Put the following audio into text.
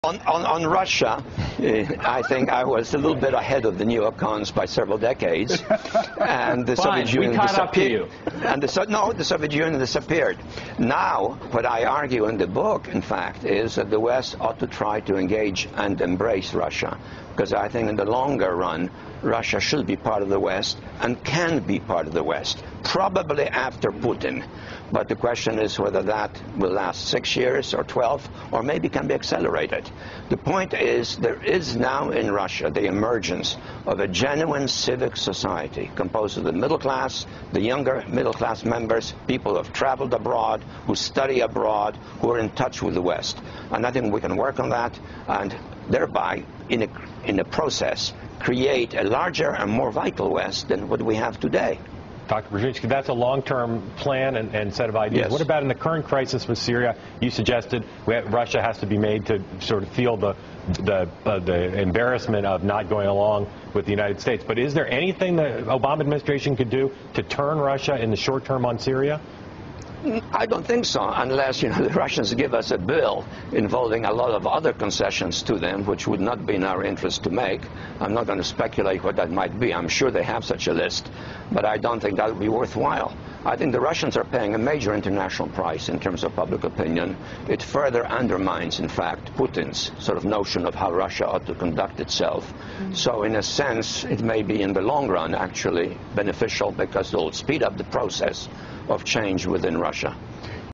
On Russia, I think I was a little bit ahead of the neocons by several decades, and the Soviet Union disappeared. And the Soviet Union disappeared. Now, what I argue in the book, in fact, is that the West ought to try to engage and embrace Russia, because I think in the longer run, Russia should be part of the West and can be part of the West, probably after Putin. But the question is whether that will last 6 years or 12, or maybe can be accelerated. The point is, there is now in Russia the emergence of a genuine civic society composed of the middle class, the younger middle class members, people who have traveled abroad, who study abroad, who are in touch with the West. And I think we can work on that, and thereby, in a process, create a larger and more vital West than what we have today. Dr. Brzezinski, that's a long-term plan and set of ideas. Yes. What about in the current crisis with Syria? You suggested Russia has to be made to sort of feel the embarrassment of not going along with the United States. But is there anything the Obama administration could do to turn Russia in the short term on Syria? I don't think so, unless, the Russians give us a bill involving a lot of other concessions to them, which would not be in our interest to make. I'm not going to speculate what that might be. I'm sure they have such a list, but I don't think that would be worthwhile. I think the Russians are paying a major international price in terms of public opinion. It further undermines, in fact, Putin's sort of notion of how Russia ought to conduct itself. So in a sense, it may be in the long run actually beneficial, because it will speed up the process of change within Russia.